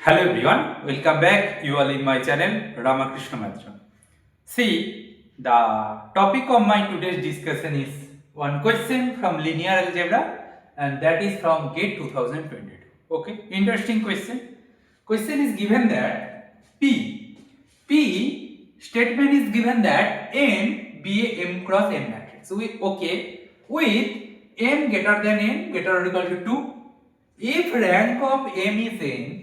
Hello everyone, welcome back. You all in my channel Ramakrishna Matra. See, the topic of my today's discussion is one question from linear algebra, and that is from GATE 2022. Okay, interesting question. Question is given that P statement is given that n be a m cross n matrix. With m greater than n greater or equal to 2. If rank of m is n,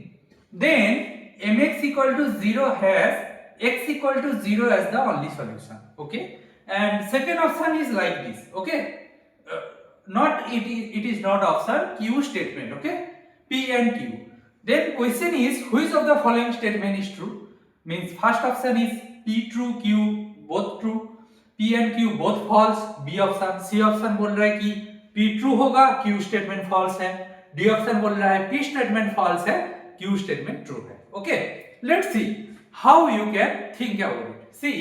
then mx equal to 0 has x equal to 0 as the only solution. Okay, and second option is like this. Okay, not it is not option, q statement. Okay, p and q. Then question is which of the following statement is true? Means first option is p true, q both true, p and q both false. b opशन. c option बोल रहा है कि p true होगा, q statement false है. d option बोल रहा है p statement false है, q स्टेटमेंट ट्रू है. Okay, let's see how you can think about it. See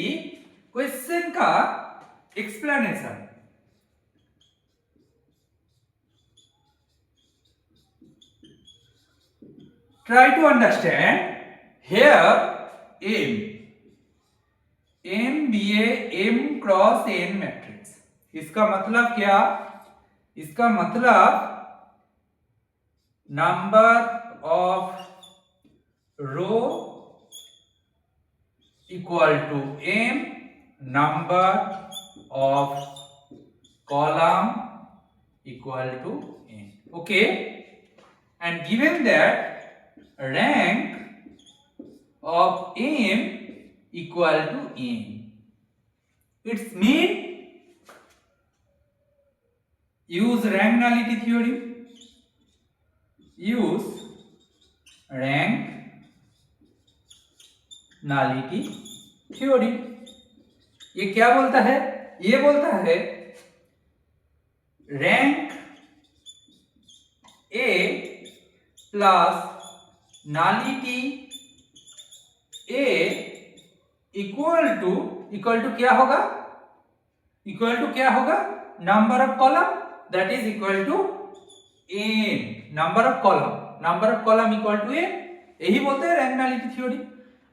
question का explanation. Try to understand here m be a m cross n matrix. इसका मतलब क्या? इसका मतलब number of row equal to m, number of column equal to n. Okay, and given that rank of m equal to n, it's mean use rank nullity theorem. Use rank nullity theorem. ये क्या बोलता है? ये बोलता है rank A plus nullity A equal to क्या होगा? Equal to क्या होगा? Number of column, that is equal to n. Number of column equal to n. यही बोलते हैं रैंक नलिटी थ्योरी.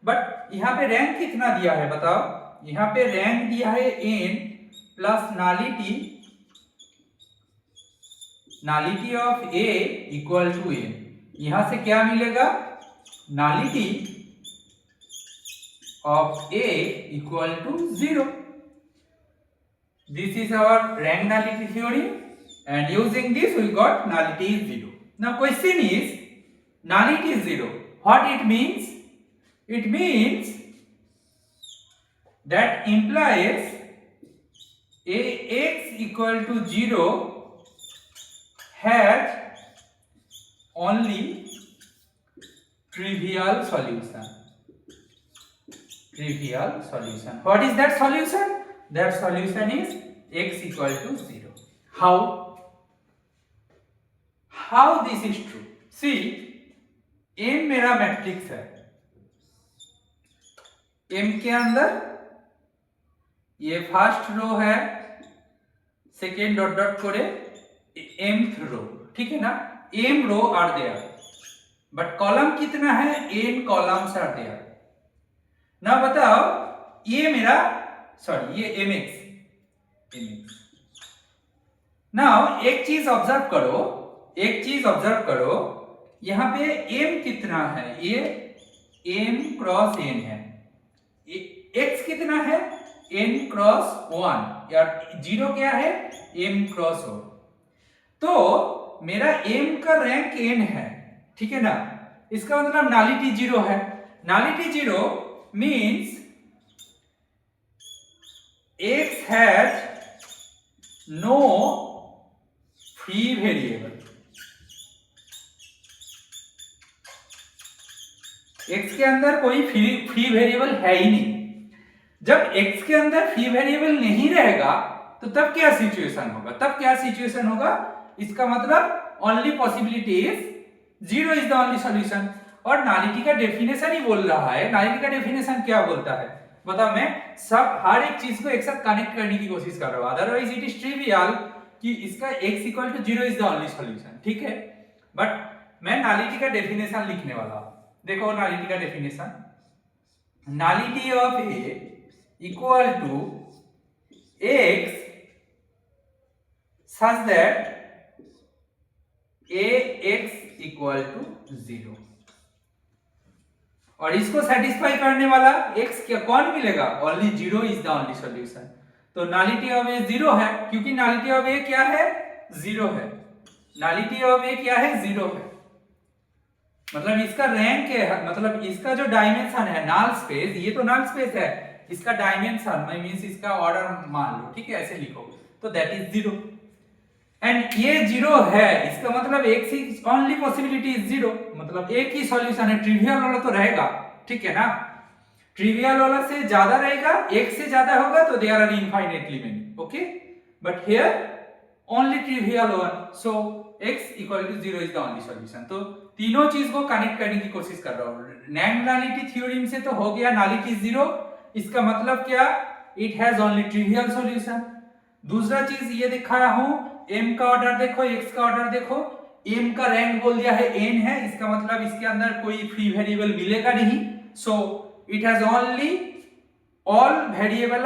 बट यहाँ पे रैंक कितना दिया है बताओ? यहाँ पे रैंक दिया है n plus nullity of a equal to n. यहां से क्या मिलेगा? Nullity of a equal to 0. This is our rank nullity theory, and using this we got nullity is 0. Now question is nullity is 0. What it means? It means that implies ax equal to 0 has only trivial solution. What is that solution? That solution is x equal to 0. How this is true? See, m मेरा matrix है. m के अंदर ये first row है, second dot dot करे mth row. ठीक है ना? m row are there, but column कितना है? n columns are there. ना बताओ, ये मेरा ये mx. नाउ एक चीज ऑब्जर्व करो, यहाँ पे m कितना है? ये m क्रॉस n है. x कितना है? n क्रॉस 1, या 0 क्या है? m cross 1. तो मेरा m का रैंक n है. ठीक है ना? इसका मतलब नलिटी 0 है. Nullity 0 means x has no free variable. x के अंदर कोई फ्री वेरिएबल है ही नहीं. जब x के अंदर फ्री वेरिएबल नहीं रहेगा तो तब क्या सिचुएशन होगा? इसका मतलब only possibility is 0 is the only solution. और नलिटी का डेफिनेशन ही बोल रहा है. नलिटी का डेफिनेशन क्या बोलता है बताओ? मैं सब हर एक चीज को एक साथ कनेक्ट करने की कोशिश कर रहा हूं. अदरवाइज इट इज ट्रिवियल कि इसका x equal to 0 is the only solution. ठीक है, बट मैं नलिटी का डेफिनेशन लिखने वाला हूं. देखो नालिटी का definition, nullity of A equal to X such that A X equal to 0, और इसको सेटिस्फाई करने वाला x क्या कौन मिलेगा, only 0 is the only solution. तो नालिटी ऑफ ए 0 है, क्योंकि नालिटी ऑफ ए क्या है, 0 है। नालिटी ऑफ ए क्या है, 0 है, मतलब इसका रैंक है, मतलब इसका जो डायमेंशन है नल स्पेस, ये तो नल स्पेस है, इसका डायमेंशन मींस इसका ऑर्डर मान लो, ठीक है, ऐसे लिखो, तो दैट इज 0 एंड ये 0 है, इसका मतलब एक ही ओनली पॉसिबिलिटी इज 0, मतलब एक ही सॉल्यूशन है। ट्रिवियल वाला तो रहेगा, ठीक है ना, ट्रिवियल वाला से ज्यादा रहेगा, एक से ज्यादा होगा तो there are infinitely many, okay, but here only trivial one, so x equal to 0 is the only solution. तो तीनों चीज को कनेक्ट करने की कोशिश कर रहा हूं। नालिटी थ्योरम से तो हो गया नालिटी 0, इसका मतलब क्या, it has only trivial solution. दूसरा चीज ये दिखा रहा हूं, m का ऑर्डर देखो, x का ऑर्डर देखो, m का रैंक बोल दिया है n है, इसका मतलब इसके अंदर कोई फ्री वेरिएबल मिलेगा नहीं, so it has only all variable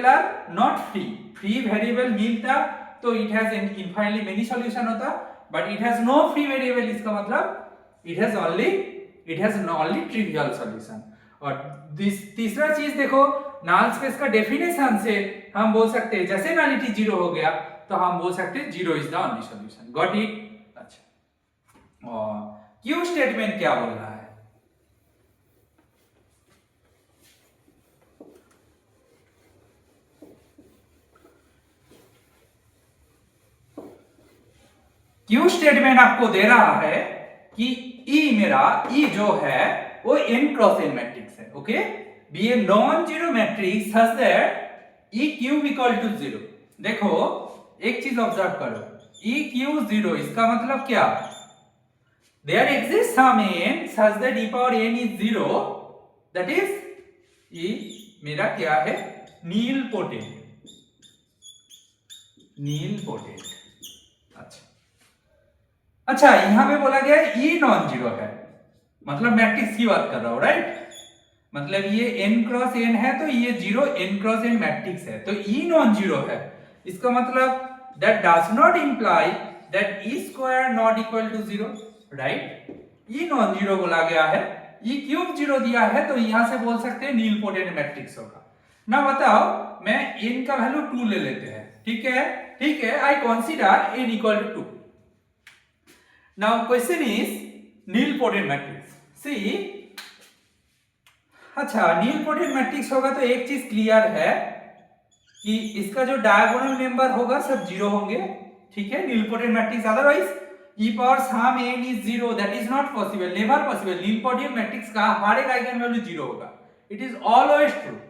are not free, free variable मिलता तो it has infinitely many solution होता, but it has no free variable, इसका मतलब it has only trivial solution. और तीसरा चीज देखो, नल स्पेस का डेफिनेशन से हम बोल सकते हैं, जैसे नालिटी 0 हो गया तो हम बोल सकते हैं 0 is the only solution, got it. अच्छा, और क्यू स्टेटमेंट क्या बोल रहा है, क्यू स्टेटमेंट आपको दे रहा है कि ई मेरा ई जो है वो n क्रॉस n मैट्रिक्स है, okay, be a non zero matrix such that E cube equal to 0। देखो एक चीज ऑब्जर्व करो, ई क्यूब 0, इसका मतलब क्या, there exist some n such that e power n is 0, that is E मेरा क्या है, नील पोटेंट। अच्छा, यहां पे बोला गया है ई नॉन जीरो है, मतलब मैट्रिक्स की बात कर रहा हूं, राइट, मतलब ये n क्रॉस n है तो ये 0 n क्रॉस n मैट्रिक्स है, तो e नॉन जीरो है, इसका मतलब that does not imply that e square not equal to 0, right, e non zero बोला गया है, e क्यूब 0 दिया है, तो यहां से बोल सकते हैं नील पोटेंट मैट्रिक्स होगा ना। बताओ, मैं n का वैल्यू 2 ले लेते हैं, ठीक है, I consider n equal to 2। Now question is nilpotent matrix. See, अच्छा nilpotent matrix होगा तो एक चीज क्लियर है कि इसका जो डायगोनल मेंबर होगा सब 0 होंगे, ठीक है, nilpotent matrix, otherwise e power some n is 0, that is not possible, never possible। nilpotent matrix का हर एक आइगन वैल्यू 0 होगा, it is always true,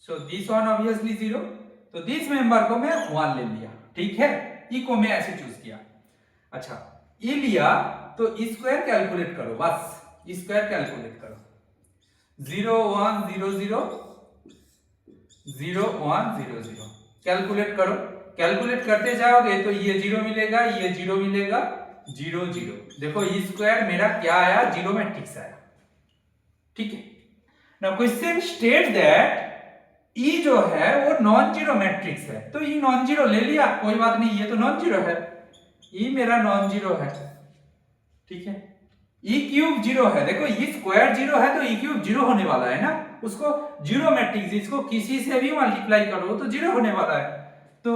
so this one obviously 0, तो this मेंबर को मैं 1 ले लिया, ठीक है, e को मैं ऐसे चूज किया। अच्छा, ये लिया तो स्क्वायर कैलकुलेट करो, बस स्क्वायर कैलकुलेट करो, 0 1 0 0 0 1 0 0 कैलकुलेट करो, कैलकुलेट करते जाओगे तो ये 0 मिलेगा, ये 0 मिलेगा, 0 0, देखो स्क्वायर मेरा क्या आया, 0 मैट्रिक्स आया, ठीक है। Now question state that E जो है वो नॉन जीरो मैट्रिक्स है, तो E नॉन जीरो ले लिया, कोई बात नहीं, ये तो नॉन जीरो है, E मेरा नॉन जीरो है, ठीक है, E क्यूब 0 है, देखो E स्क्वायर 0 है तो E क्यूब 0 होने वाला है ना, उसको जीरो मैट्रिक्स, इसको किसी से भी मल्टीप्लाई करो तो 0 होने वाला है, तो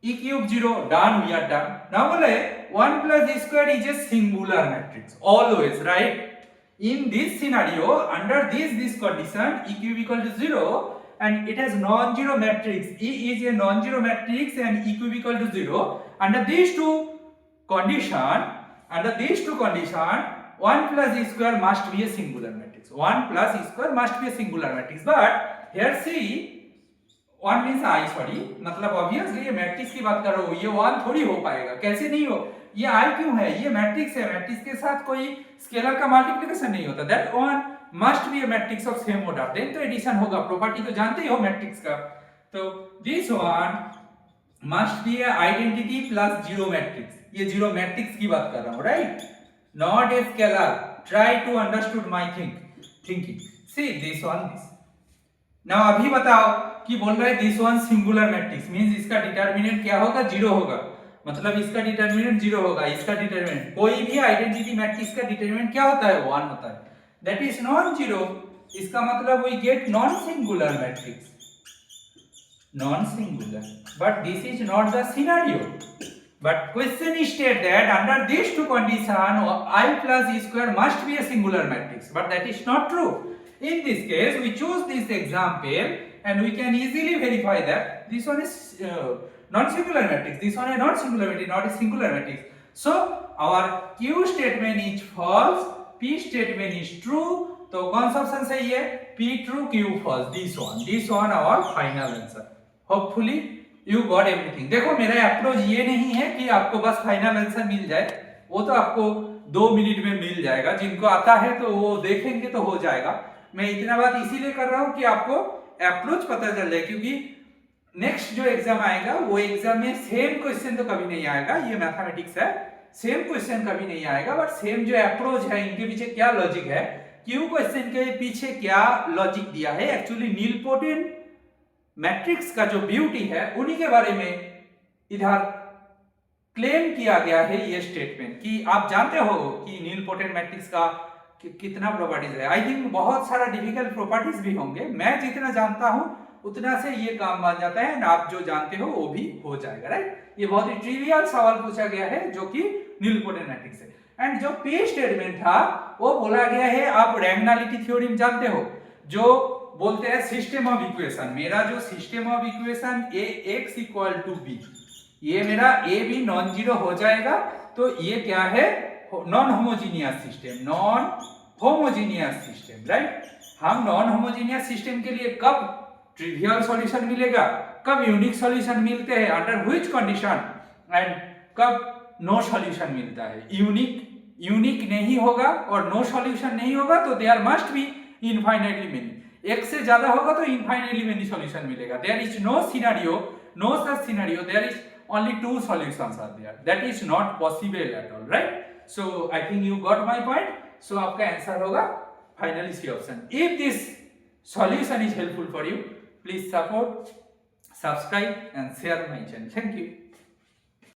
E cube 0, done, we are done. Now बोले 1 plus E square is a singular matrix always, right, in this scenario under this condition E cube equal to 0 and it has non-zero matrix, E is a non-zero matrix and E cube equal to 0, under these two condition 1 plus E square must be a singular matrix, 1 plus E square must be a singular matrix, but here see 1 means I, sorry, मतलब obviously ये matrix की बात कर रहा हूँ, ये 1 थोड़ी हो पाएगा, कैसे नहीं हो, ये I क्यों है, ये मैट्रिक्स है, मैट्रिक्स के साथ कोई स्केलर का मल्टीप्लिकेशन नहीं होता, that 1 must be a matrix of same order, then तो एडिशन होगा, प्रॉपर्टी तो जानते ही हो मैट्रिक्स का, तो this one must be a identity plus zero matrix, ये जीरो मैट्रिक्स की बात कर रहा हूँ, right, not a scalar. Try to understood my thinking. See this one, this. Now अभी बताओ कि बोल रहा है this one singular matrix means इसका डिटरमिनेंट क्या होगा, जीरो होगा, मतलब इसका डिटरमिनेंट जीरो होगा, इसका डिटरमिनेंट, कोई भी आइडेंटिटी मैट्रिक्स का डिटरमिनेंट क्या होता है, वन होता है, दैट इज नॉन जीरो, इसका मतलब we get non singular matrix, non singular, but this is not the scenario. But question state that under these two conditions I plus E square must be a singular matrix, but that is not true. In this case we choose this example and we can easily verify that this one is non-singular matrix, this one is non-singular matrix, not a singular matrix. So our Q statement is false, P statement is true. तो कौन सा option सही है, P true Q false, this one our final answer. Hopefully you got everything. देखो मेरा approach ये नहीं है कि आपको बस फाइनल आंसर मिल जाए, वो तो आपको 2 मिनट में मिल जाएगा, जिनको आता है तो वो देखेंगे तो हो जाएगा. मैं इतना बात इसीलिए कर रहा हूँ कि आपको अप्रोच पता चल जाए, क्योंकि नेक्स्ट जो एग्जाम आएगा वो एग्जाम में सेम क्वेश्चन तो कभी नहीं आएगा, ये मैथमेटिक्स है, सेम क्वेश्चन कभी नहीं आएगा, बट सेम जो अप्रोच है, इनके पीछे क्या लॉजिक है, क्यू क्वेश्चन के पीछे क्या लॉजिक दिया है, एक्चुअली नीलपोटेंट मैट्रिक्स का जो ब्यूटी है उन्हीं के बारे में इधर क्लेम किया गया है ये स्टेटमेंट, कि आप जानते हो कि नीलपोटेंट मैट्रिक्स का कितना प्रॉपर्टीज है. आई थिंक बहुत सारा डिफिकल्ट प्रॉपर्टीज भी होंगे, मैं जितना जानता हूं उतना से ये काम बन जाता है, आप जो जानते हो वो भी हो जाएगा, राइट. ये बहुत ही ट्रिवियल सवाल पूछा गया है जो कि नीलपोटेंट मैट्रिक्स है. एंड जो पी स्टेटमेंट था वो बोला गया है, आप रैंगनालिटी थ्योरम जानते हो, जो बोलते हैं सिस्टम ऑफ इक्वेशन, मेरा जो system of equation A X equal to B, ये मेरा ए बी नॉन जीरो हो जाएगा, तो ये क्या है, non homogeneous system, non homogeneous system, right. हम नॉन होमोजीनियस सिस्टम के लिए कब ट्रिवियल सॉल्यूशन मिलेगा, कब यूनिक सॉल्यूशन मिलते हैं, अंडर व्हिच कंडीशन, एंड कब नो सॉल्यूशन मिलता है. यूनिक नहीं होगा और नो सॉल्यूशन नहीं होगा तो there must be infinitely many, एक से ज्यादा होगा तो इनफाइनाइटली मेनी सॉल्यूशन मिलेगा. There is no scenario, no such scenario, there is only 2 solutions are there, that is not possible at all, right. So I think you got my point. So आपका answer होगा finally C option. If this solution is helpful for you, please support, subscribe and share my channel. Thank you.